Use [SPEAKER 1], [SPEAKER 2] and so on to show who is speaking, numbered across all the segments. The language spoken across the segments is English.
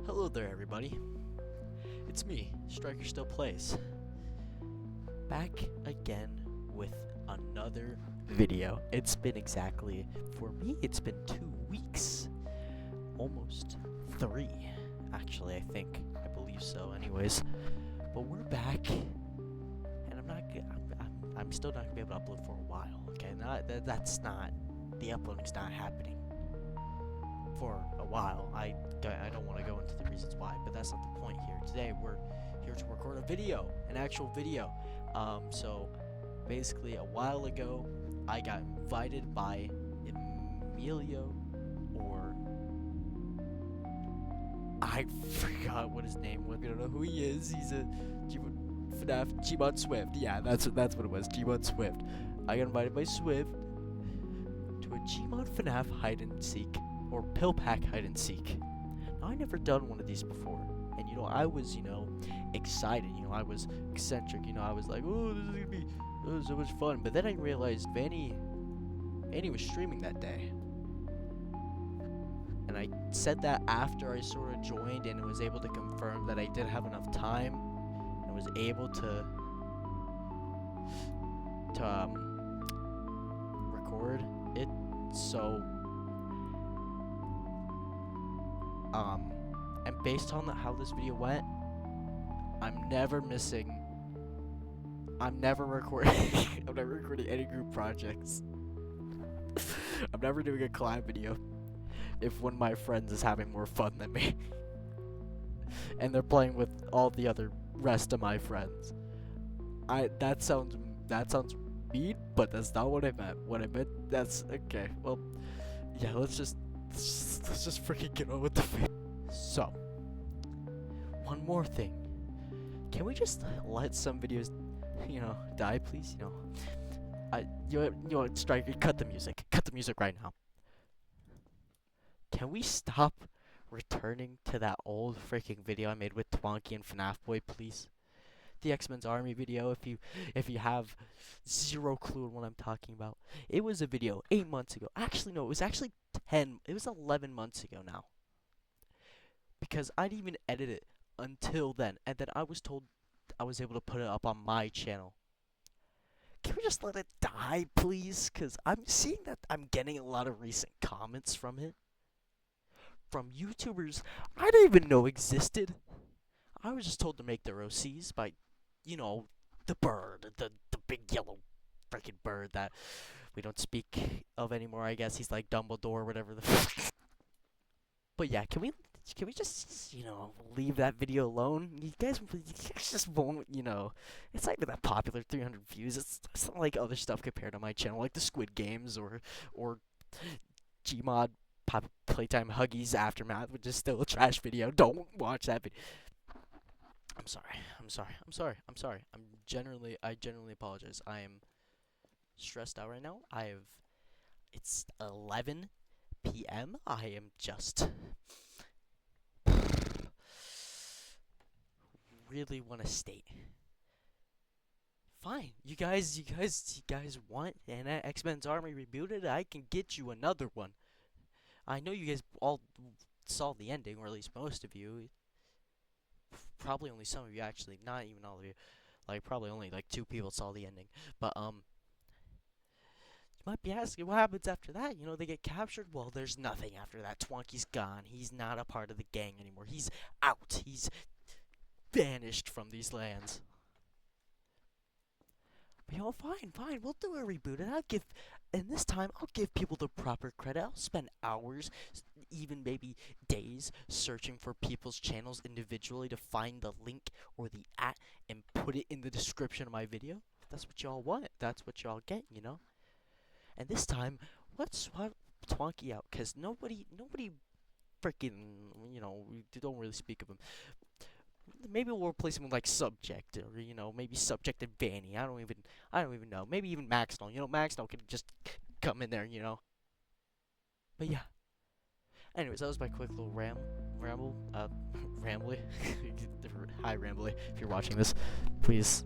[SPEAKER 1] Hello there, everybody. It's me, Striker Still Plays. Back again with another video. It's been exactly, for me, it's been 2 weeks. Almost 3, actually, I believe so, anyways. But we're back, and I'm still not gonna be able to upload for a while, okay? That's not, the uploading's not happening for a while. I don't want to go into the reasons why, but that's not the point here. Today we're here to record a video, an actual video. So basically a while ago I got invited by Emilio, or I forgot what his name was. We don't know who he is. He's a gmod Swift. Yeah, that's what it was. Gmod Swift. I got invited by Swift to a gmod FNAF hide and seek, or pill pack hide and seek. Now, I never done one of these before, and I was excited. I was eccentric. I was like, oh, this is gonna be so much fun. But then I realized Vanny was streaming that day, and I said that after I sort of joined and was able to confirm that I did have enough time and was able to record it. So and based on how this video went, I'm never recording I'm never recording any group projects. I'm never doing a collab video if one of my friends is having more fun than me and they're playing with all the other rest of my friends. That sounds mean, but that's not what I meant. What I meant, that's okay. Well, yeah, let's just freaking get on with the video. So, one more thing. Can we just let some videos, die, please? You know what, Striker, cut the music. Cut the music right now. Can we stop returning to that old freaking video I made with Twonky and FNAF Boy, please? The X-Men's Army video, if you have zero clue on what I'm talking about. It was a video 8 months ago. Actually, no, it was actually 11 months ago now. Because I didn't even edit it until then, and then I was told I was able to put it up on my channel. Can we just let it die, please? Because I'm seeing that I'm getting a lot of recent comments from it. From YouTubers I didn't even know existed. I was just told to make their OCs by, the bird, the big yellow freaking bird that we don't speak of anymore. I guess he's like Dumbledore or whatever the But yeah, can we just, leave that video alone? You guys just won't, it's not even that popular, 300 views. It's not like other stuff compared to my channel, like the Squid Games or Gmod Playtime Huggies Aftermath, which is still a trash video. Don't watch that video. I'm sorry. I genuinely apologize. I am stressed out right now. It's 11 p.m. I am just really want to state. Fine, you guys want an X-Men's Army rebooted? I can get you another one. I know you guys all saw the ending, or at least most of you. Probably only some of you, actually, not even all of you. Like, probably only like 2 people saw the ending. But you might be asking, what happens after that? They get captured? Well, there's nothing after that. Twonky's gone. He's not a part of the gang anymore. He's out. He's vanished from these lands. But fine. We'll do a reboot, and this time I'll give people the proper credit. I'll spend hours, even maybe days, searching for people's channels individually to find the link or the @ and put it in the description of my video. That's what y'all want. That's what y'all get, And this time, let's swap Twonky out, because nobody freaking, we don't really speak of him. Maybe we'll replace him with like Subject, or maybe Subject and Vanny. I don't even know. Maybe even Maxnell. Maxnell could just come in there. But yeah. Anyways, that was my quick little ramble. Rambly. Hi, Rambly. If you're watching this, please,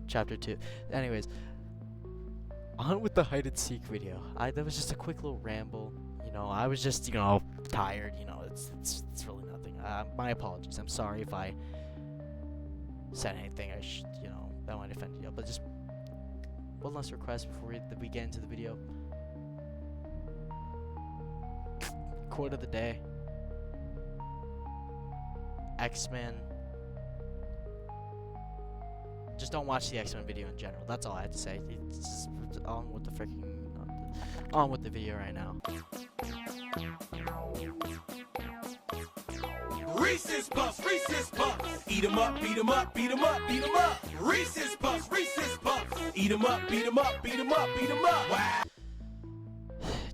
[SPEAKER 1] chapter 2. Anyways, on with the hide and seek video. That was just a quick little ramble. You know, I was just, you know, tired. You know, it's really nothing. My apologies. I'm sorry if I said anything you know, that might offend you. But just one last request before we get into the video. Quote of the day: X-Men. Just don't watch the X-Men video in general. That's all I had to say. It's just on with the video right now.
[SPEAKER 2] Reese's Puffs, Reese's Puffs. Eat 'em up, beat 'em up, beat 'em up, beat 'em up. Reese's Puffs, Reese's Puffs. Eat 'em up, beat 'em up, beat 'em up, beat 'em up. Wow.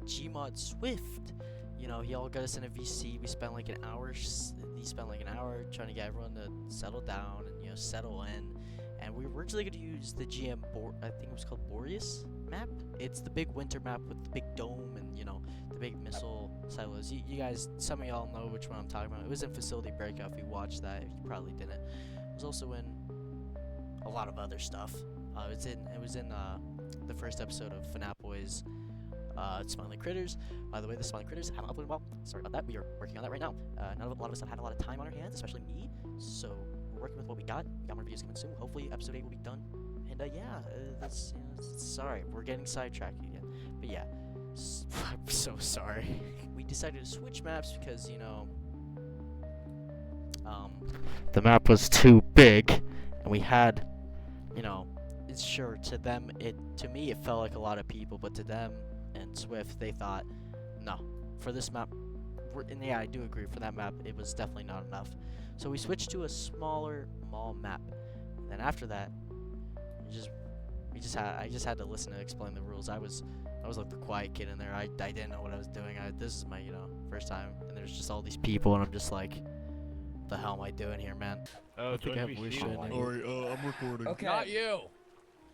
[SPEAKER 1] Gmod Swift. You know, he all got us in a VC. We spent like an hour. He spent like an hour trying to get everyone to settle down and, you know, settle in. And we were originally going to use the I think it was called Boreas map. It's the big winter map with the big dome and, you know, the big missile silos. You guys, some of y'all know which one I'm talking about. It was in Facility Breakout. If you watched that, you probably didn't. It was also in a lot of other stuff. It was in the first episode of FNAF Boys. Smiling Critters. By the way, the Smiling Critters haven't uploaded well. Sorry about that. We are working on that right now. A lot of us have had a lot of time on our hands, especially me. So we're working with what we got. We got more videos coming soon. Hopefully, episode 8 will be done. And yeah, that's, you know, sorry, we're getting sidetracked again. But yeah, I'm so sorry. We decided to switch maps because, you know, the map was too big, and we had, you know, it's sure to them to me it felt like a lot of people, but to them and Swift, they thought, no, for this map, and yeah, I do agree, for that map, it was definitely not enough. So we switched to a smaller mall map. And then after that, I just had to listen and explain the rules. I was like the quiet kid in there. I didn't know what I was doing. This is my, you know, first time, and there's just all these people, and I'm just like, what the hell am I doing here, man? I think I have voice chat enabled.
[SPEAKER 3] Sorry, I'm recording.
[SPEAKER 4] Okay.
[SPEAKER 5] Not you.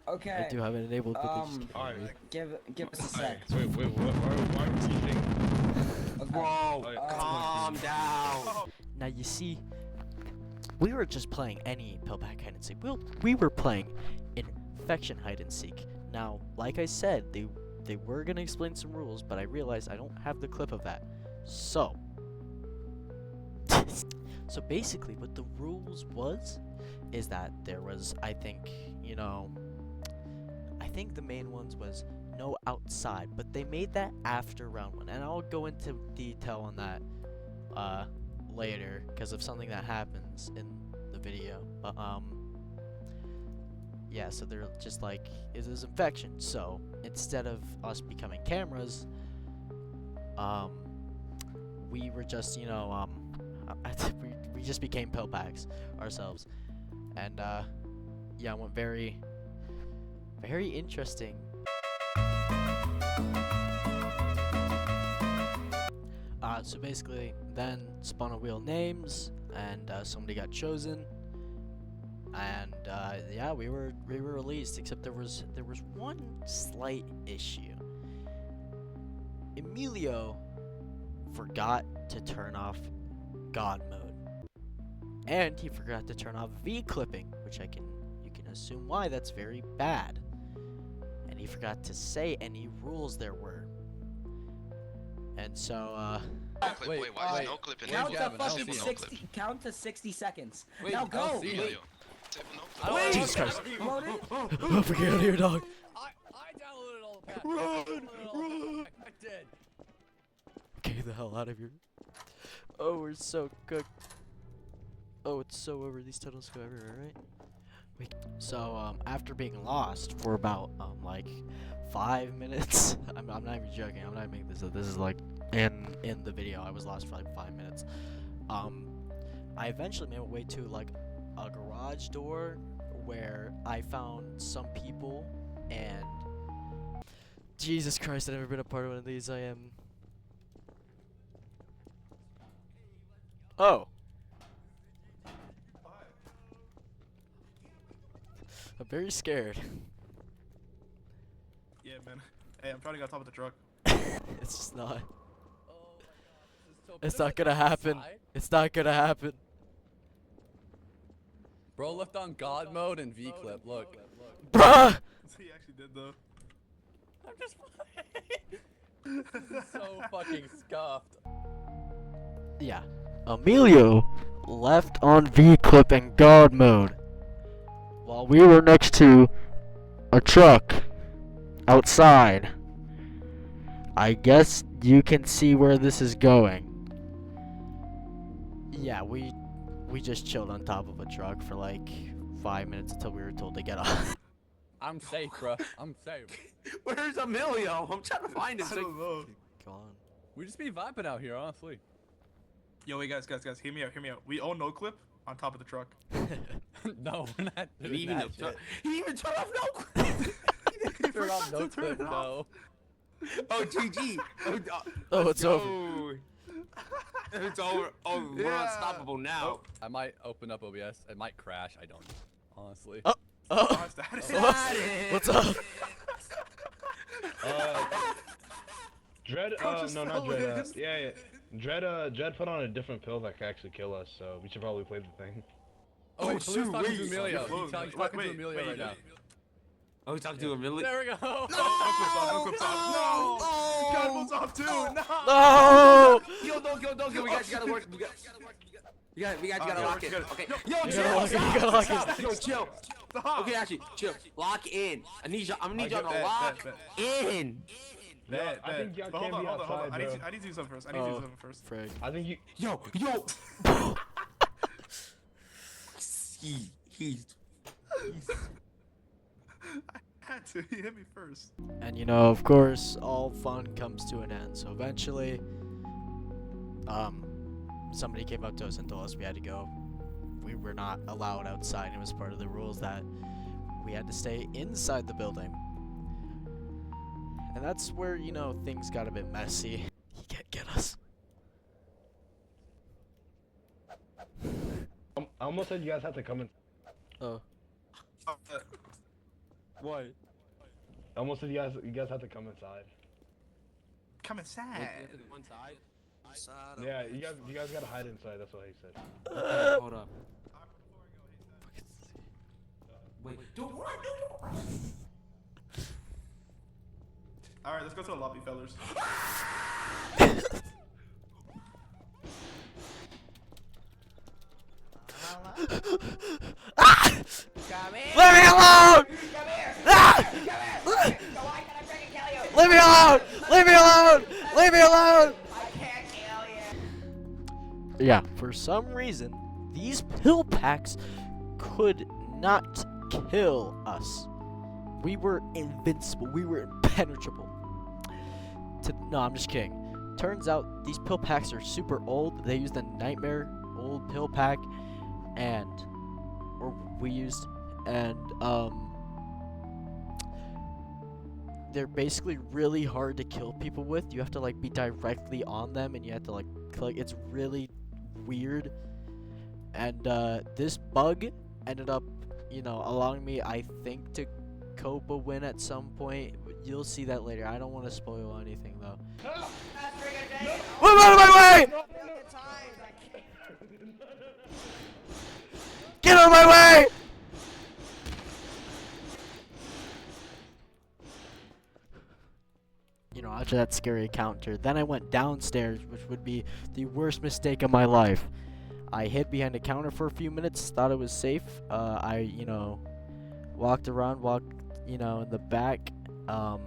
[SPEAKER 4] Okay.
[SPEAKER 1] I do have it enabled, but they just can't
[SPEAKER 5] alright.
[SPEAKER 1] hear me.
[SPEAKER 4] Give us a sec.
[SPEAKER 5] Wait, why are you teaching?
[SPEAKER 4] Okay.
[SPEAKER 3] Bro, calm down.
[SPEAKER 1] Now you see, we were just playing any pillback hide and seek. We were playing infection hide and seek. Now, like I said, they were gonna explain some rules, but I realized I don't have the clip of that. So basically, what the rules is that there was, I think, you know, I think the main ones was no outside, but they made that after round 1, and I'll go into detail on that later because of something that happens in the video. But yeah, so they're just like, it is infection. So instead of us becoming cameras, we were just, you know, we just became pill packs ourselves, and yeah, it went very interesting. So basically, then spun a wheel names, and somebody got chosen, and yeah, we were released. Except there was one slight issue. Emilio forgot to turn off God mode, and he forgot to turn off V clipping, which you can assume why that's very bad. And he forgot to say any rules there were. And so
[SPEAKER 5] Wait,
[SPEAKER 6] why is no clipping?
[SPEAKER 4] Count to 60 seconds.
[SPEAKER 5] Wait,
[SPEAKER 4] now go.
[SPEAKER 5] Wait.
[SPEAKER 1] Jesus Christ!
[SPEAKER 4] Load it.
[SPEAKER 1] Oh, get out of here, dog!
[SPEAKER 5] I downloaded all the packs.
[SPEAKER 3] Run!
[SPEAKER 5] I did.
[SPEAKER 1] Get the hell out of here! Oh, we're so cooked. Oh, it's so over. These tunnels go everywhere, right? Wait. So after being lost for about like 5 minutes, I'm not even joking. I'm not making this up. This is like in the video. I was lost for like 5 minutes. I eventually made my way to like a garage door where I found some people, and Jesus Christ, I've never been a part of one of these. I am. Oh. I'm very scared.
[SPEAKER 3] Yeah, man. Hey, I'm trying to get on top of the truck.
[SPEAKER 1] It's just not.
[SPEAKER 5] Oh my god, this is so
[SPEAKER 1] It's
[SPEAKER 5] bad.
[SPEAKER 1] not gonna happen.
[SPEAKER 5] Outside?
[SPEAKER 1] It's not gonna happen.
[SPEAKER 5] Bro left on God mode and V clip. Look.
[SPEAKER 1] Bruh!
[SPEAKER 3] He actually did though.
[SPEAKER 5] I'm just playing. This is so fucking scuffed.
[SPEAKER 1] Yeah. Emilio left on V-clip and God mode while we were next to a truck outside. I guess you can see where this is going. Yeah, we just chilled on top of a truck for like 5 minutes until we were told to get off.
[SPEAKER 5] I'm safe, bro. I'm safe.
[SPEAKER 6] Where's Emilio? I'm trying to find him.
[SPEAKER 3] I don't know.
[SPEAKER 1] Go on.
[SPEAKER 5] We just be vibing out here, honestly.
[SPEAKER 3] Yo, wait, guys, hear me out. We own no clip on top of the truck.
[SPEAKER 5] No, we're not
[SPEAKER 6] He
[SPEAKER 5] doing
[SPEAKER 6] even,
[SPEAKER 5] that shit.
[SPEAKER 6] he even turned off no.
[SPEAKER 5] Turn off no clip, no.
[SPEAKER 6] Oh, GG.
[SPEAKER 1] Oh, it's over.
[SPEAKER 6] over. It's over. Oh, we're
[SPEAKER 3] Yeah.
[SPEAKER 6] unstoppable now.
[SPEAKER 5] I might open up OBS. It might crash. I don't know. Honestly.
[SPEAKER 1] Oh.
[SPEAKER 3] Oh, that is
[SPEAKER 6] Got it.
[SPEAKER 1] What's up?
[SPEAKER 7] Dread,
[SPEAKER 3] Coach
[SPEAKER 7] no,
[SPEAKER 3] is
[SPEAKER 7] not
[SPEAKER 3] so
[SPEAKER 7] Dread,
[SPEAKER 3] pissed.
[SPEAKER 7] yeah. Dread put on a different pill that could actually kill us, so we should probably play the thing.
[SPEAKER 5] Oh, wait,
[SPEAKER 6] shoot,
[SPEAKER 5] Blue's talking to
[SPEAKER 6] wait.
[SPEAKER 5] Emilio.
[SPEAKER 3] Wait,
[SPEAKER 5] He's talking
[SPEAKER 3] wait,
[SPEAKER 5] to Emilio
[SPEAKER 3] wait,
[SPEAKER 5] right now.
[SPEAKER 6] Oh, he's talking to Emilio.
[SPEAKER 5] There we go.
[SPEAKER 3] No clips off. No! Gunboat's off too. No!
[SPEAKER 1] No!
[SPEAKER 6] Yo, we gotta work. We gotta lock it. Okay. Yo,
[SPEAKER 1] You
[SPEAKER 6] chill.
[SPEAKER 1] gotta lock it, you gotta lock it.
[SPEAKER 6] Yo, chill.
[SPEAKER 3] Stop.
[SPEAKER 6] Okay, actually, chill. Lock in. I'm gonna need y'all to
[SPEAKER 3] Bet,
[SPEAKER 6] lock
[SPEAKER 3] bet,
[SPEAKER 6] in.
[SPEAKER 3] Bet,
[SPEAKER 7] I think y'all
[SPEAKER 3] But hold
[SPEAKER 7] can't
[SPEAKER 3] on,
[SPEAKER 7] be
[SPEAKER 3] hold on.
[SPEAKER 7] outside, bro.
[SPEAKER 3] I need to do something first. I need to do something first.
[SPEAKER 1] Frig.
[SPEAKER 7] I think you.
[SPEAKER 6] Yo. He's
[SPEAKER 3] Had to. He hit me first.
[SPEAKER 1] And you know, of course, all fun comes to an end. So eventually, somebody came up to us and told us we had to go. We were not allowed outside. It was part of the rules that we had to stay inside the building. And that's where, you know, things got a bit messy. He can't get us.
[SPEAKER 7] I almost said you guys had to come in.
[SPEAKER 1] Oh.
[SPEAKER 5] What?
[SPEAKER 7] I almost said you guys had to come inside.
[SPEAKER 3] Come inside.
[SPEAKER 6] one side.
[SPEAKER 7] Yeah, you guys gotta hide inside. That's what he said.
[SPEAKER 6] Hold up. Wait. Don't run.
[SPEAKER 3] All right, let's go to the lobby, fellas.
[SPEAKER 1] Leave me alone! Ah! Leave me alone! Leave me alone! Leave me alone! Yeah, for some reason, these pill packs could not kill us. We were invincible. We were impenetrable. No, I'm just kidding. Turns out these pill packs are super old. They used a nightmare old pill pack, they're basically really hard to kill people with. You have to like be directly on them, and you have to like click. It's really weird. And this bug ended up, you know, allowing me, I think, to cope a win at some point. You'll see that later. I don't want to spoil anything though. Move out of my way! Get out of my way! You know, after that scary encounter, then I went downstairs, which would be the worst mistake of my life. I hid behind a counter for a few minutes, thought it was safe. I, you know, walked, you know, in the back. And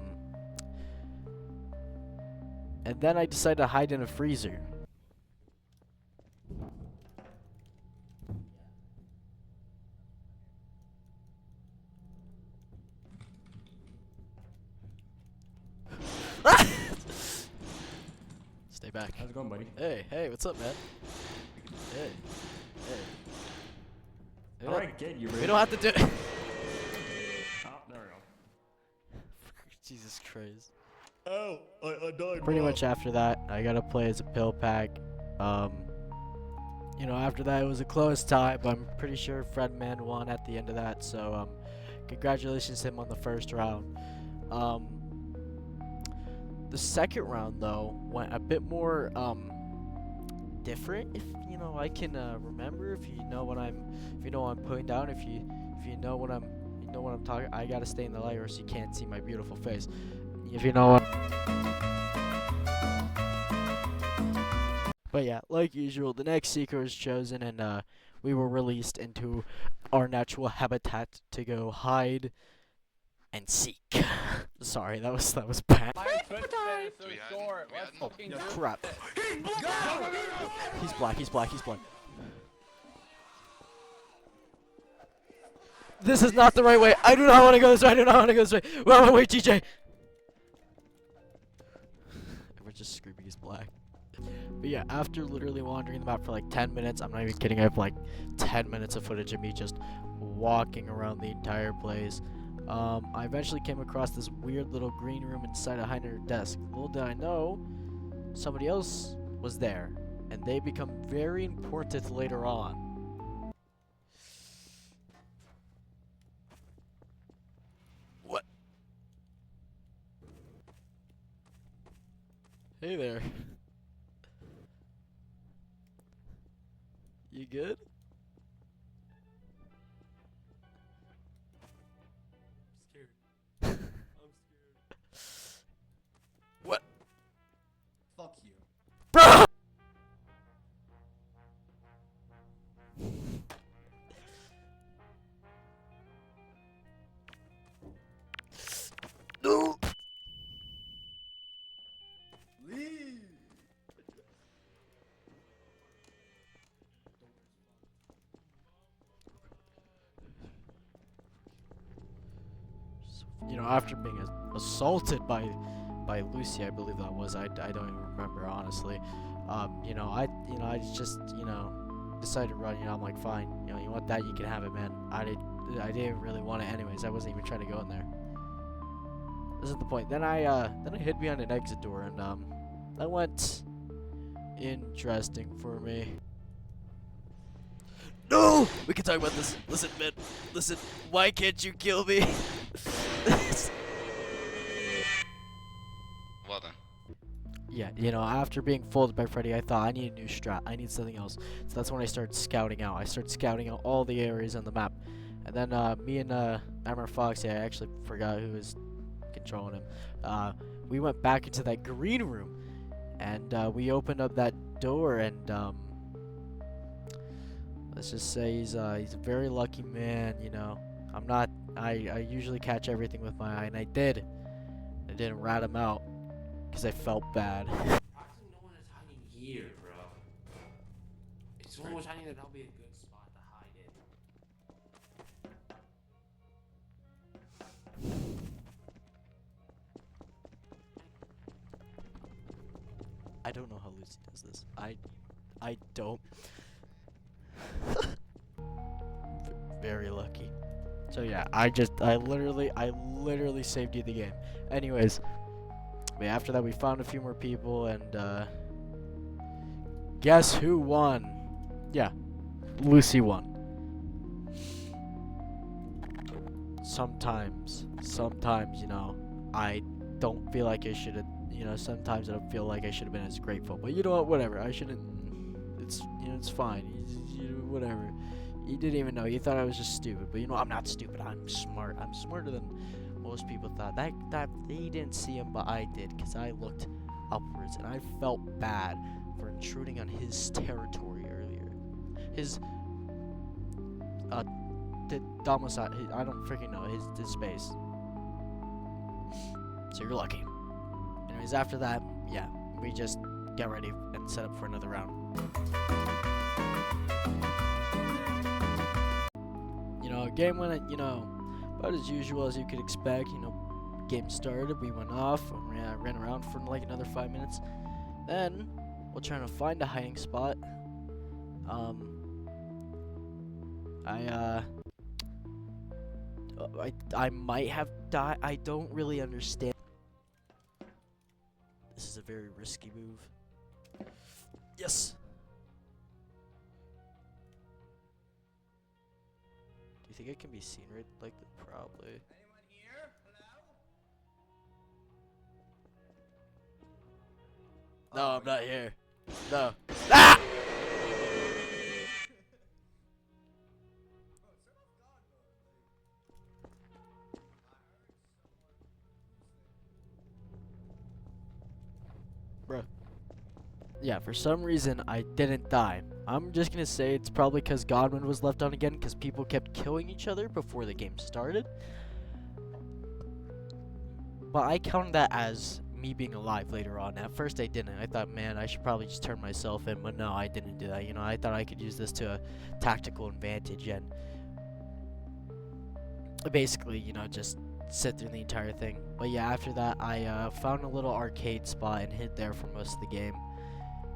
[SPEAKER 1] then I decided to hide in a freezer. Stay back.
[SPEAKER 8] How's it going, buddy?
[SPEAKER 1] Hey, what's up, man? Hey. We
[SPEAKER 8] Alright, kid, you ready?
[SPEAKER 1] don't have to do.
[SPEAKER 8] Oh, there we go.
[SPEAKER 1] Jesus Christ.
[SPEAKER 8] Oh, I died.
[SPEAKER 1] Pretty much after that, I gotta play as a pill pack. You know, after that it was a close tie, but I'm pretty sure Fredman won at the end of that. So, congratulations to him on the first round. The second round though went a bit more different. If you know, I can remember. If you know what I'm putting down. If you know what I'm talking. I gotta stay in the light, or else you can't see my beautiful face. if you know what. But yeah, like usual, the next seeker was chosen, and we were released into our natural habitat to go hide and seek. Sorry, that was bad.
[SPEAKER 5] My attention span is so short. Let's fucking do
[SPEAKER 1] Crap.
[SPEAKER 5] it.
[SPEAKER 1] He's black. He's black. He's black. This is not the right way. I do not want to go this way. I do not want to go this way. Wait, TJ. We're just screaming he's black. But yeah, after literally wandering the map for like 10 minutes, I'm not even kidding, I have like 10 minutes of footage of me just walking around the entire place. I eventually came across this weird little green room inside a hidden desk. Little did I know, somebody else was there, and they become very important later on. What? Hey there. You good?
[SPEAKER 8] I'm scared.
[SPEAKER 1] What?
[SPEAKER 8] Fuck you.
[SPEAKER 1] Bro! No!
[SPEAKER 8] Leave.
[SPEAKER 1] You know, after being assaulted by Lucy, I believe that was. I don't even remember honestly. You know, I just decided to run. You know, I'm like, fine. You know, you want that, you can have it, man. I didn't really want it anyways. I wasn't even trying to go in there. This is the point. Then I hid behind an exit door, and that went interesting for me. No! We can talk about this. Listen, man. Listen. Why can't you kill me?
[SPEAKER 9] Well done.
[SPEAKER 1] Yeah, you know, after being folded by Freddy, I thought I need a new strat. I need something else. So that's when I started scouting out. I started scouting out all the areas on the map. And then me and Emmer Foxy, I actually forgot who was controlling him. We went back into that green room, and we opened up that door, and let's just say he's a very lucky man. You know, I'm not. I usually catch everything with my eye, and I did. I didn't rat him out because I felt bad.
[SPEAKER 6] Actually, no one is hiding here, bro. If someone was hiding there, that'll be a good spot to hide it.
[SPEAKER 1] I don't know how Lucy does this. I don't. Very lucky. So yeah, I literally saved you the game. Anyways, but after that we found a few more people, and guess who won? Yeah, Lucy won. Sometimes, you know, I don't feel like I should have, you know, sometimes I don't feel like I should have been as grateful. But you know what, whatever, I shouldn't, it's, you know, it's fine, whatever. You didn't even know, you thought I was just stupid, but you know, I'm not stupid, I'm smart. I'm smarter than most people thought. That he didn't see him, but I did, because I looked upwards, and I felt bad for intruding on his territory earlier. His, the domicile, I don't freaking know, his space. So you're lucky. Anyways, after that, yeah, we just get ready and set up for another round. You know, game went, you know, about as usual as you could expect. You know, game started, we went off, ran around for like another 5 minutes. Then, we're trying to find a hiding spot. I might have died. I don't really understand. This is a very risky move. Yes. Do you think it can be seen right like that? Probably.
[SPEAKER 2] Anyone here? Hello?
[SPEAKER 1] No, I'm not here. No. Ah! Bruh. Yeah, for some reason I didn't die. I'm just gonna say it's probably because Godwin was left on again because people kept killing each other before the game started. But I counted that as me being alive later on. At first I didn't. I thought, man, I should probably just turn myself in, but no, I didn't do that. You know, I thought I could use this to a tactical advantage and basically, you know, just sit through the entire thing. But yeah, after that, I found a little arcade spot and hid there for most of the game.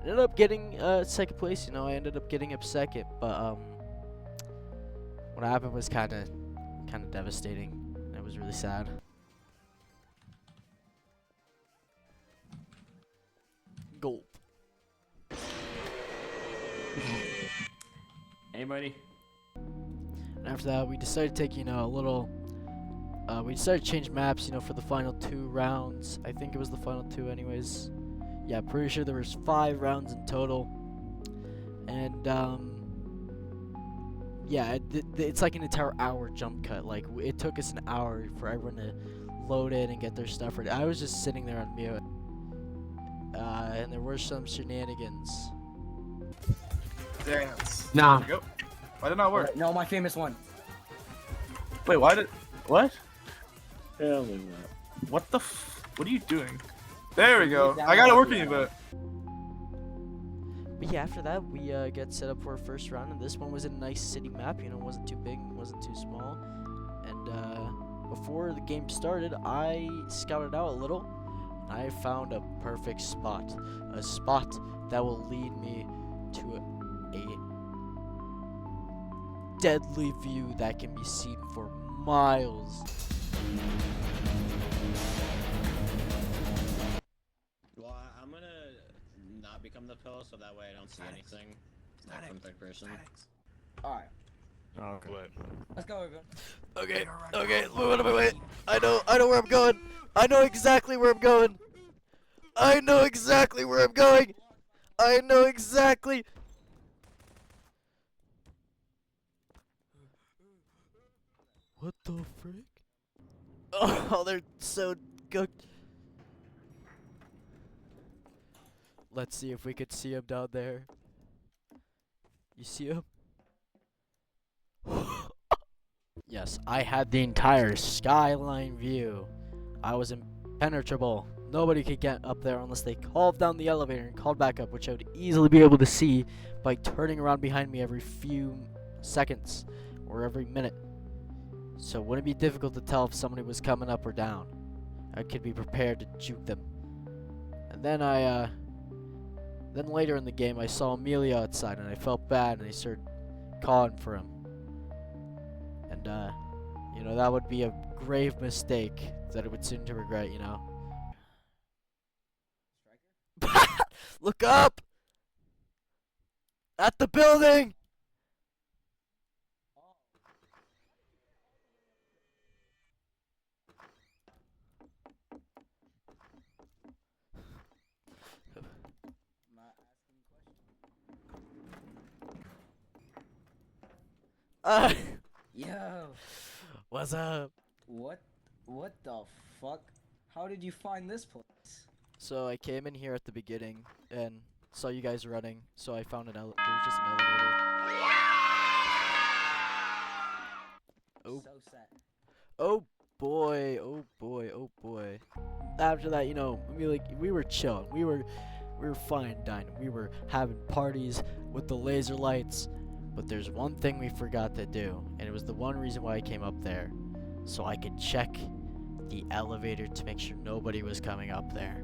[SPEAKER 1] Ended up getting second place. You know, I ended up getting up second, but what happened was kind of devastating. It was really sad. Gulp.
[SPEAKER 6] Hey, buddy.
[SPEAKER 1] And after that, we decided to take, you know, a little. We decided to change maps, you know, for the final 2 rounds. I think it was the final 2, anyways. Yeah, pretty sure there was 5 rounds in total. And yeah, it's like an entire hour jump cut. Like it took us an hour for everyone to load in and get their stuff ready. I was just sitting there on mute. And there were some shenanigans.
[SPEAKER 3] Dance.
[SPEAKER 6] Nah.
[SPEAKER 3] There you go. Why did it not work?
[SPEAKER 4] No, my famous one.
[SPEAKER 3] Wait, why did... What?
[SPEAKER 9] Hell no.
[SPEAKER 3] What the What are you doing? There we go. I got it working, but...
[SPEAKER 1] But yeah, after that, we get set up for our first round, and this one was a nice city map. You know, it wasn't too big, it wasn't too small. And before the game started, I scouted out a little, and I found a perfect spot. A spot that will lead me to a deadly view that can be seen for miles.
[SPEAKER 9] Well, I'm gonna not become the pill so that way I don't see anything like, from third person.
[SPEAKER 4] Alright,
[SPEAKER 7] Okay.
[SPEAKER 4] let's go, everyone.
[SPEAKER 1] Okay, wait. I know where I'm going. I know exactly where I'm going. I know exactly where I'm going. I know exactly. What the frick? Oh, they're so cooked. Let's see if we could see him down there. You see him? Yes, I had the entire skyline view. I was impenetrable. Nobody could get up there unless they called down the elevator and called back up, which I would easily be able to see by turning around behind me every few seconds or every minute. So it wouldn't be difficult to tell if somebody was coming up or down. I could be prepared to juke them. And then then later in the game I saw Amelia outside and I felt bad and I started calling for him. And you know, that would be a grave mistake that I would soon to regret, you know. Look up! At the building!
[SPEAKER 4] Yo,
[SPEAKER 1] What's up?
[SPEAKER 4] what the fuck? How did you find this place?
[SPEAKER 1] So I came in here at the beginning and saw you guys running, so I found there was just an elevator. Oh.
[SPEAKER 4] So sad.
[SPEAKER 1] Oh boy, oh boy, oh boy. After that, you know, we were chilling. We were fine dining. We were having parties with the laser lights. But there's one thing we forgot to do, and it was the one reason why I came up there. So I could check the elevator to make sure nobody was coming up there.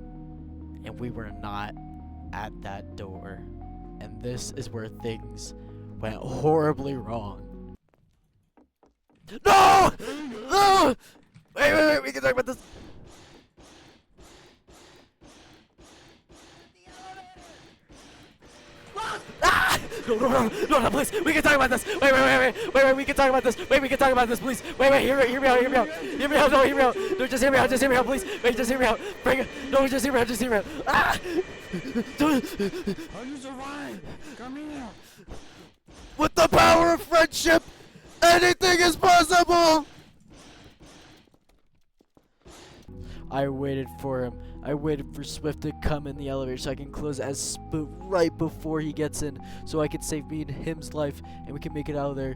[SPEAKER 1] And we were not at that door. And this is where things went horribly wrong. No! No! Wait, we can talk about this. Ah! No, please. We can talk about this. Wait, we can talk about this. Wait, we can talk about this, please. Wait, hear me out. Hear me out, no, just hear me out, please. Wait, just hear me out. Just hear me out. Ah!
[SPEAKER 8] How you survive? Come here.
[SPEAKER 1] With the power of friendship, anything is possible! I waited for him I waited for Swift to come in the elevator so I can close it as right before he gets in, so I can save me and him's life, and we can make it out of there,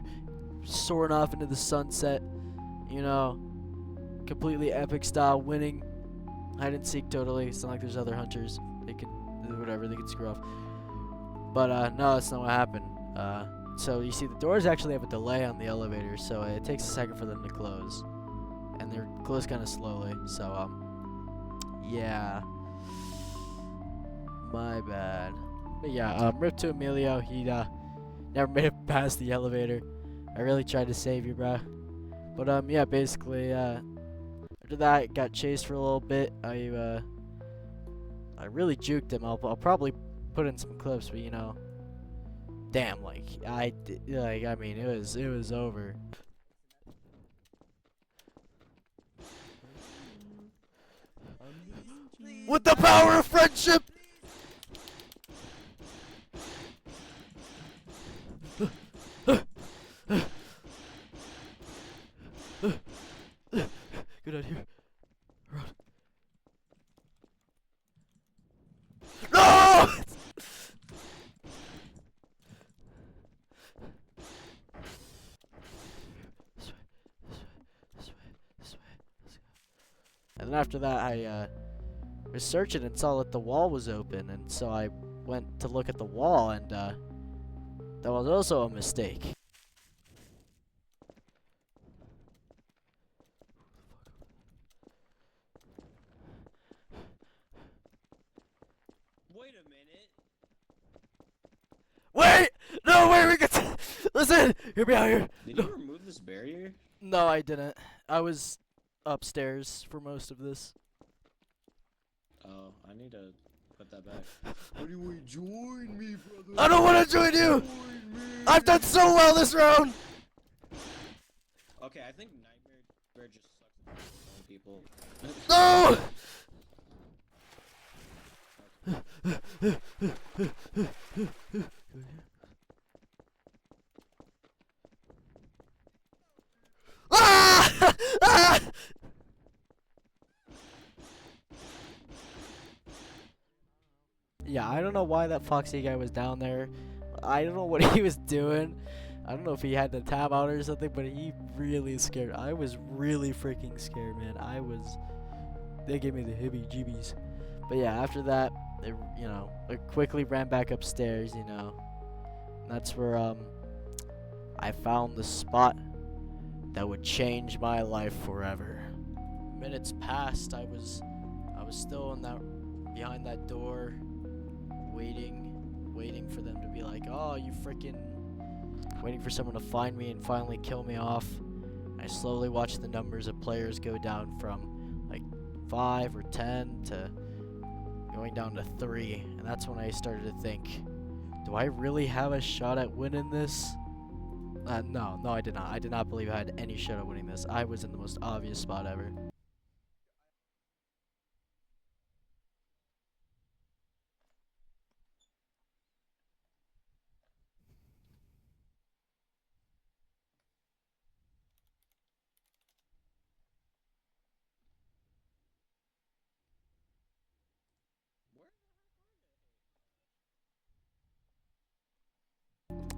[SPEAKER 1] soaring off into the sunset. You know, completely epic style, winning. Hide and seek totally. It's not like there's other hunters. They can do whatever. They can screw off. But no, that's not what happened. So you see, the doors actually have a delay on the elevator, so it takes a second for them to close, and they're closed kind of slowly. So yeah, my bad. But yeah, rip to Emilio. He never made it past the elevator. I really tried to save you, bro. But yeah, basically after that, got chased for a little bit. I really juked him. I'll probably put in some clips, but you know, damn, like I mean, it was over. With the power of friendship. Get out of here. Run. No! And then after that, I was searching and saw that the wall was open, and so I went to look at the wall, and that was also a mistake.
[SPEAKER 9] Wait a minute.
[SPEAKER 1] Wait! No, wait, we got to listen! Hear me out here!
[SPEAKER 9] Did
[SPEAKER 1] No.
[SPEAKER 9] you remove this barrier?
[SPEAKER 1] No, I didn't. I was upstairs for most of this.
[SPEAKER 9] Oh, I need to put that back. Anyway, join me, brother.
[SPEAKER 1] I don't want to join you!
[SPEAKER 9] Join me.
[SPEAKER 1] I've done so well this round!
[SPEAKER 9] Okay, I think Nightmare just sucks at killing people.
[SPEAKER 1] No! Ah! Ah! Yeah, I don't know why that Foxy guy was down there. I don't know what he was doing. I don't know if he had the tab out or something, but he really scared. I was really freaking scared, man. They gave me the hibby-jibbies. But yeah, after that, I quickly ran back upstairs, you know. And that's where I found the spot that would change my life forever. Minutes passed. I was still behind that door, waiting for them to be like, "Oh, you freaking," waiting for someone to find me and finally kill me off. I slowly watched the numbers of players go down from like 5 or 10 to going down to 3, and that's when I started to think, do I really have a shot at winning this? No, I did not. I did not believe I had any shot at winning this. I was in the most obvious spot ever.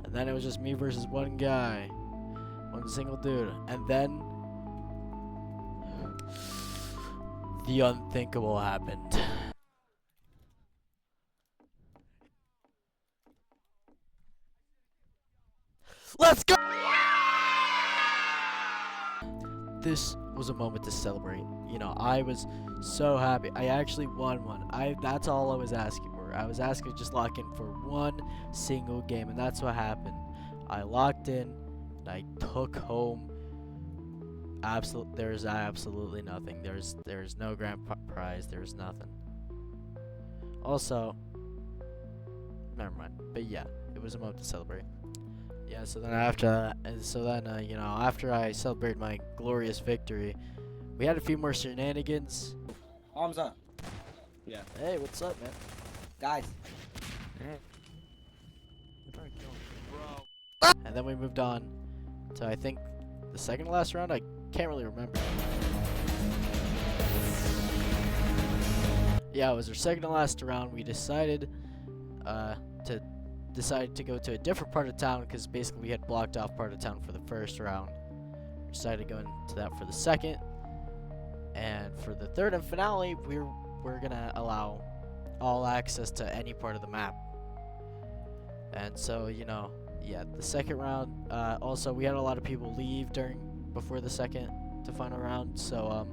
[SPEAKER 1] And then it was just me versus one guy. One single dude. And then the unthinkable happened. Let's go! This was a moment to celebrate. You know, I was so happy. I actually won one. That's all I was asking for. I was asking to just lock in for one single game, and that's what happened. I locked in, and I took home there's absolutely nothing. There's no grand prize. There's nothing. Also, never mind. But yeah, it was a moment to celebrate. Yeah, so then after that, you know, after I celebrated my glorious victory, we had a few more shenanigans.
[SPEAKER 4] Arms up.
[SPEAKER 9] Yeah.
[SPEAKER 1] Hey, what's up, man?
[SPEAKER 4] Guys.
[SPEAKER 1] And then we moved on to, I think, the second to last round. I can't really remember. yeah, it was our second to last round. We decided to go to a different part of town because basically we had blocked off part of town for the first round. We decided to go into that for the second, and for the third and finale, we're gonna allow all access to any part of the map. And so, you know, yeah, the second round. Also, we had a lot of people leave before the second to final round, so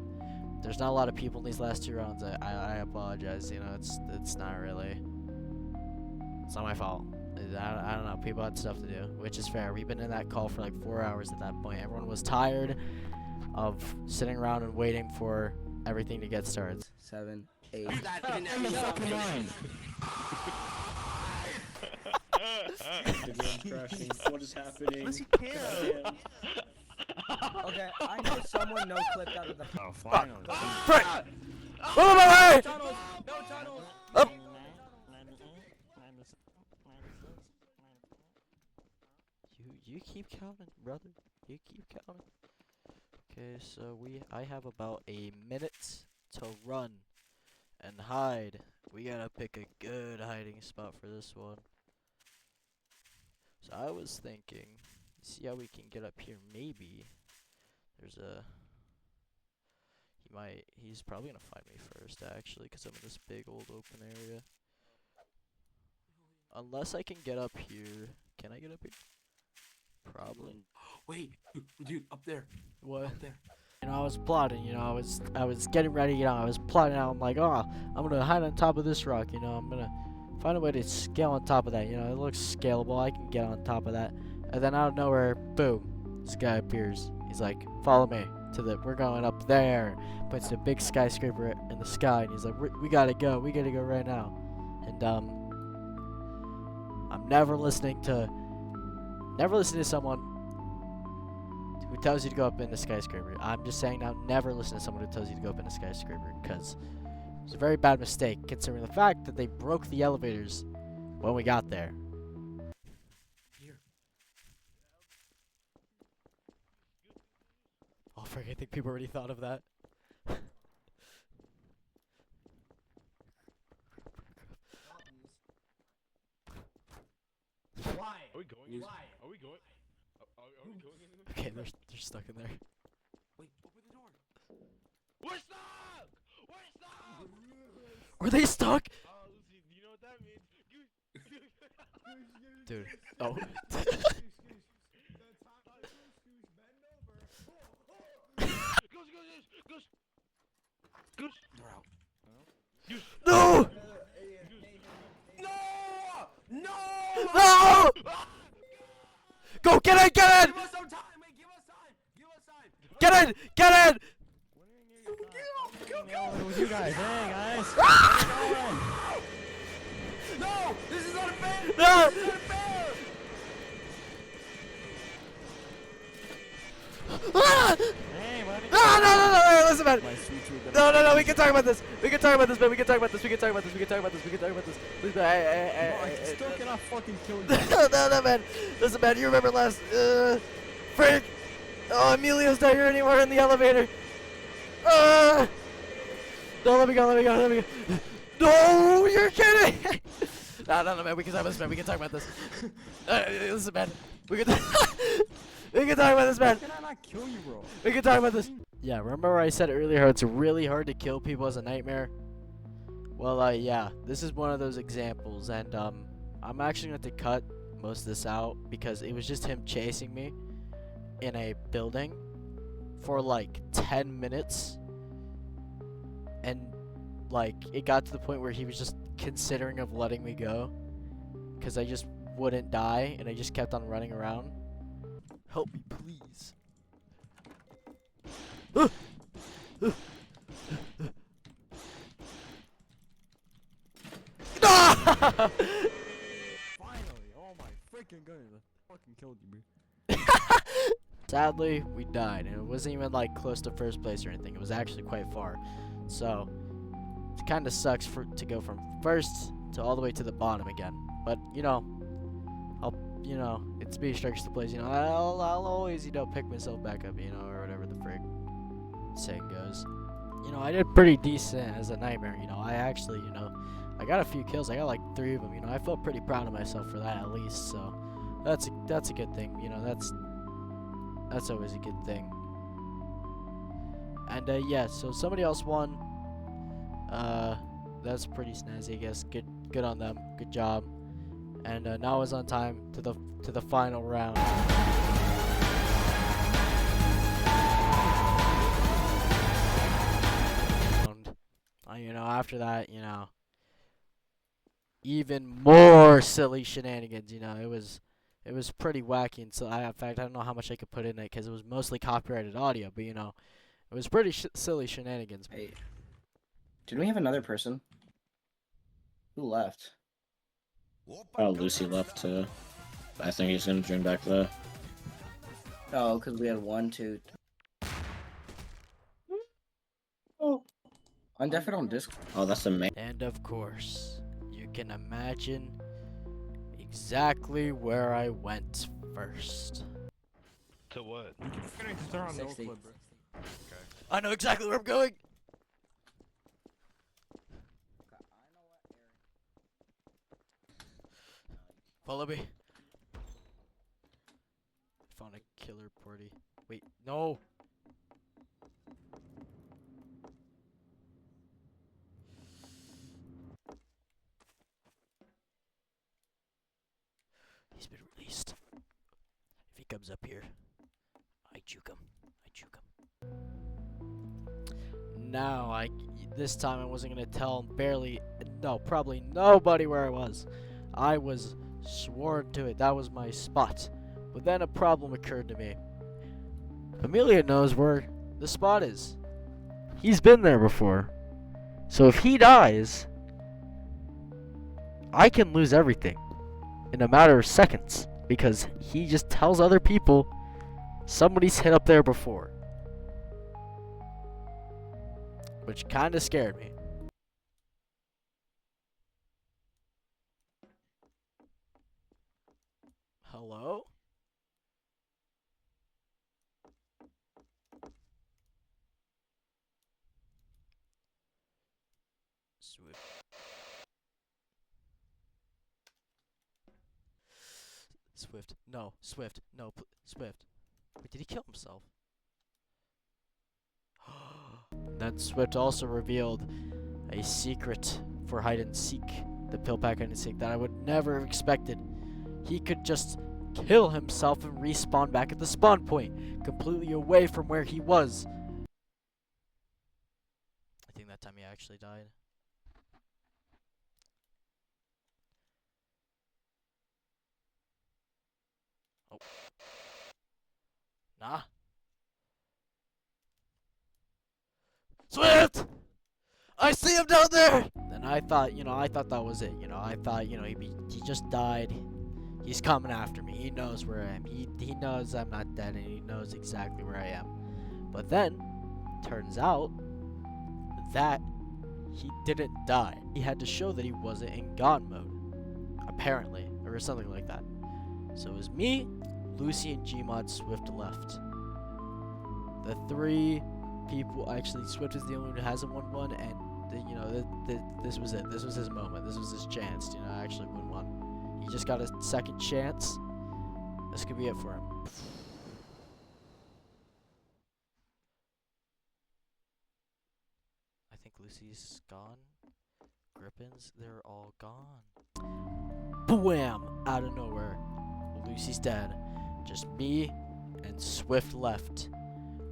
[SPEAKER 1] there's not a lot of people in these last 2 rounds. I apologize. You know, it's not really. It's not my fault. I don't know. People had stuff to do, which is fair. We've been in that call for like 4 hours at that point. Everyone was tired of sitting around and waiting for everything to get started.
[SPEAKER 4] 7, 8.
[SPEAKER 9] The game crashing. What is happening?
[SPEAKER 3] Yes, you can.
[SPEAKER 4] Okay, I know someone no clipped out of the.
[SPEAKER 8] Oh, finally.
[SPEAKER 1] Frick! Oh my way!
[SPEAKER 4] Tunnels! No tunnels!
[SPEAKER 1] Up! You keep counting, brother. You keep counting. Okay, so I have about a minute to run and hide. We gotta pick a good hiding spot for this one. So I was thinking, see how we can get up here. Maybe there's he's probably gonna find me first actually, cause I'm in this big old open area. Unless I can get up here. Can I get up here? Probably.
[SPEAKER 6] Wait, dude, up there.
[SPEAKER 1] What?
[SPEAKER 6] Up there.
[SPEAKER 1] You know, I was plotting, you know, I was getting ready, you know, I was plotting out. I'm like, oh, I'm gonna hide on top of this rock, you know, I'm gonna find a way to scale on top of that, you know, it looks scalable, I can get on top of that. And then out of nowhere, boom, this guy appears. He's like, follow me we're going up there. Puts a big skyscraper in the sky, and he's like, we gotta go right now. And I'm never listening to someone who tells you to go up in the skyscraper. I'm just saying now, never listen to someone who tells you to go up in a skyscraper, because it's a very bad mistake, considering the fact that they broke the elevators when we got there.
[SPEAKER 6] Here.
[SPEAKER 1] Oh, frick, I think people already thought of that.
[SPEAKER 3] Why?
[SPEAKER 7] Are we going?
[SPEAKER 3] Why?
[SPEAKER 7] Are we going? Are we going in?
[SPEAKER 1] Okay, they're stuck in there.
[SPEAKER 6] Wait, open the door.
[SPEAKER 7] We're stuck! We're stuck!
[SPEAKER 1] Were they stuck?
[SPEAKER 7] Lucy, do you know what that means?
[SPEAKER 1] Dude. Oh.
[SPEAKER 7] Goose!
[SPEAKER 6] They're out.
[SPEAKER 1] No!
[SPEAKER 6] No!
[SPEAKER 1] No! Go, get in!
[SPEAKER 6] Give us some time! Wait, give us time! Give us time!
[SPEAKER 1] Get in! Get in!
[SPEAKER 8] With you guys, hey guys.
[SPEAKER 6] No! This is unfair!
[SPEAKER 1] No!
[SPEAKER 6] This is unfair!
[SPEAKER 1] Ah!
[SPEAKER 8] Hey, buddy.
[SPEAKER 1] No, listen, man.
[SPEAKER 8] My sweet tooth.
[SPEAKER 1] No, we can talk about this. We can talk about this, man. We can talk about this. Please, man.
[SPEAKER 8] I still cannot fucking kill you.
[SPEAKER 1] No, man. Listen, man. You remember last, Frank? Oh, Emilio's not here anymore in the elevator. No, let me go. No, you're kidding. No, man. We can talk about this, man. Listen, man. We can talk about this, man.
[SPEAKER 8] How can I not kill you, bro?
[SPEAKER 1] We can talk about this. Yeah, remember I said earlier how it's really hard to kill people as a nightmare? Well, yeah, this is one of those examples, and I'm actually going to have to cut most of this out because it was just him chasing me in a building for like 10 minutes, and like it got to the point where he was just considering of letting me go because I just wouldn't die and I just kept on running around. Help me, please.
[SPEAKER 8] Finally, oh my freaking goodness, I fucking killed you, bro.
[SPEAKER 1] Sadly, we died, and it wasn't even like close to first place or anything. It was actually quite far. So it kind of sucks to go from first to all the way to the bottom again. But you know, it's me strikes the place. You know, I'll always pick myself back up. You know, or whatever the frick saying goes. you know, I did pretty decent as a nightmare. You know, I actually, you know, I got a few kills. I got like 3 of them. You know, I felt pretty proud of myself for that at least. So that's a good thing. You know, that's always a good thing. And yeah, so somebody else won. That's pretty snazzy, I guess. Good on them. Good job. And now it's on time to the final round. You know, after that, you know, even more silly shenanigans. You know, it was pretty wacky. And so in fact, I don't know how much I could put in it because it was mostly copyrighted audio. But you know, it was pretty silly shenanigans.
[SPEAKER 4] Hey, did we have another person? Who left?
[SPEAKER 9] Oh, Lucy left too. I think he's gonna join back though.
[SPEAKER 4] Oh, because we had 1, 2. Oh, I'm definitely on Discord.
[SPEAKER 9] Oh, that's the main.
[SPEAKER 1] And of course, you can imagine exactly where I went first.
[SPEAKER 7] To what?
[SPEAKER 8] You can start on no
[SPEAKER 4] 60.
[SPEAKER 8] clip, bro.
[SPEAKER 1] I know exactly where I'm going. Follow me. Found a killer party. Wait, no. He's been released. If he comes up here, I juke him. Now, this time I wasn't gonna tell probably nobody where I was. I was sworn to it. That was my spot. But then a problem occurred to me. Amelia knows where the spot is. He's been there before. So if he dies, I can lose everything in a matter of seconds because he just tells other people somebody's hit up there before. Which kind of scared me. Hello? Swift. Swift. No. Swift. No. Swift. Wait, did he kill himself? Then Swift also revealed a secret for hide and seek, the pill pack hide and seek, that I would never have expected. He could just kill himself and respawn back at the spawn point, completely away from where he was. I think that time he actually died. Oh. Nah. Swift! I see him down there! And I thought that was it. I thought, he just died. He's coming after me. He knows where I am. He knows I'm not dead, and he knows exactly where I am. But then, turns out that he didn't die. He had to show that he wasn't in God mode, apparently, or something like that. So it was me, Lucy, and gmod. Swift left. The 3 people, actually, Swift is the only one who hasn't won one, and this was it. This was his moment. This was his chance to actually win one. He just got a second chance. This could be it for him. I think Lucy's gone. Grippins, they're all gone. Bwam! Out of nowhere, Lucy's dead. Just me and Swift left.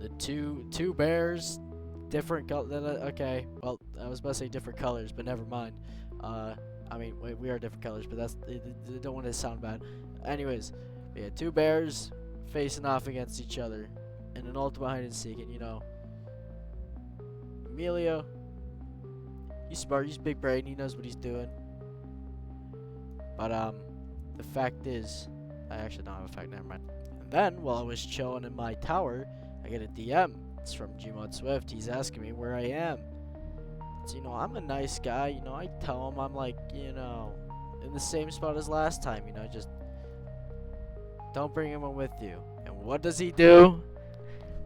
[SPEAKER 1] The two bears, different color. Okay, well, I was about to say different colors, but never mind. I mean, we are different colors, but I don't want to sound bad. Anyways, we had 2 bears facing off against each other in an ultimate hide and seek, and Emilio, he's smart, he's big brain, he knows what he's doing. But the fact is, I actually don't have a fact. Never mind. And then while I was chilling in my tower, I get a DM. It's from gmod Swift. He's asking me where I am. So, I'm a nice guy. I tell him I'm like, in the same spot as last time. Just don't bring him with you. And what does he do?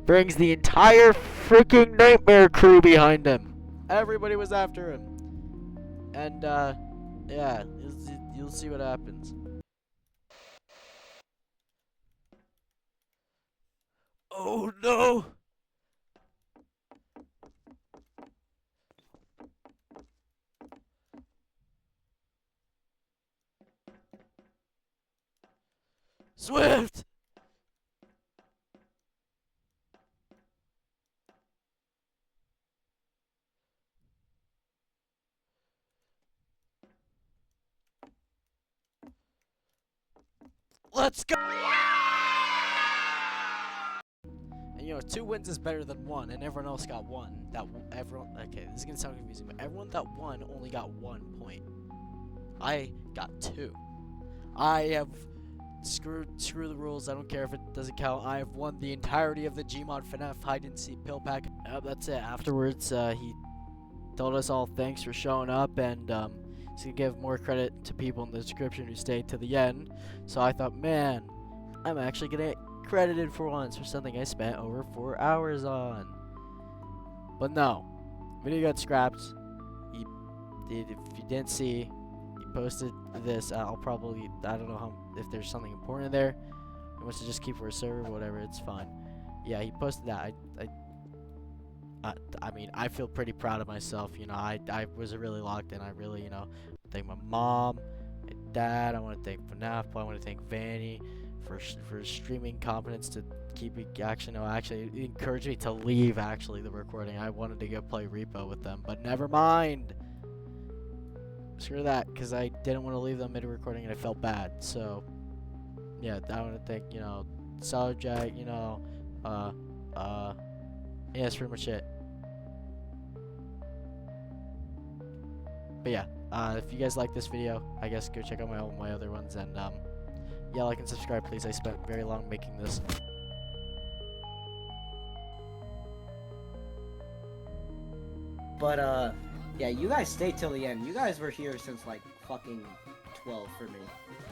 [SPEAKER 1] brings the entire freaking nightmare crew behind him. Everybody was after him. And, yeah, you'll see what happens. Oh no! Swift! Let's go! And you know, 2 wins is better than 1, and everyone else got 1. Okay, this is gonna sound confusing, but everyone that won only got 1 point. I got 2. I have screw the rules. I don't care if it doesn't count. I have won the entirety of the gmod FNAF hide and seek pill pack. That's it. Afterwards, he told us all thanks for showing up, and he's gonna give more credit to people in the description who stayed to the end. So I thought, man, I'm actually gonna get credited for once for something I spent over 4 hours on. But no, video got scrapped. If you didn't see, he posted this. I'll probably, I don't know if there's something important there. He wants to just keep for a server, whatever. It's fine. Yeah, he posted that. I mean, I feel pretty proud of myself. You know, I was really locked in. I really, you know, thank my mom, my dad. I want to thank FNAF. I want to thank Vanny for streaming competence to keep me. Actually, no, actually, it encouraged me to leave. Actually, the recording. I wanted to go play repo with them, but never mind. Screw that, because I didn't want to leave them mid-recording and I felt bad. So, yeah, I want to thank, you know, Subject, you know, yeah, that's pretty much it. But yeah, if you guys like this video, I guess go check out my other ones, and yeah, like and subscribe, please. I spent very long making this.
[SPEAKER 4] But yeah, you guys stayed till the end. You guys were here since like fucking 12 for me.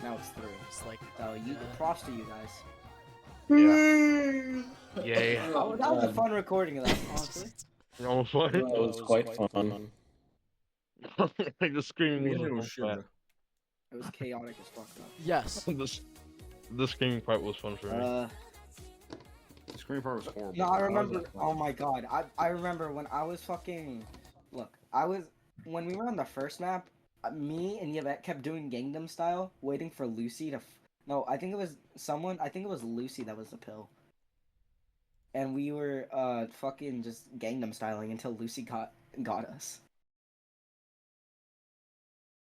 [SPEAKER 4] Now it's 3.
[SPEAKER 1] It's like,
[SPEAKER 4] So you props to you guys.
[SPEAKER 7] Yeah. Yay.
[SPEAKER 4] Oh, that was a fun recording of that, honestly.
[SPEAKER 7] No fun.
[SPEAKER 9] It was quite fun.
[SPEAKER 7] Like the screaming
[SPEAKER 8] Yeah,
[SPEAKER 7] was
[SPEAKER 8] sure,
[SPEAKER 7] fun.
[SPEAKER 8] bro.
[SPEAKER 4] It was chaotic as fuck though.
[SPEAKER 1] yes.
[SPEAKER 7] The screaming part was fun for me.
[SPEAKER 8] The screen part was horrible.
[SPEAKER 4] No, I
[SPEAKER 8] How was
[SPEAKER 4] remember.
[SPEAKER 8] that fun?
[SPEAKER 4] Oh my god, I remember when I was fucking. Look, when we were on the first map. Me and Yvette kept doing Gangnam Style, waiting for Lucy to. No, I think it was someone. I think it was Lucy that was the pill. And we were fucking just Gangnam Styling until Lucy got us.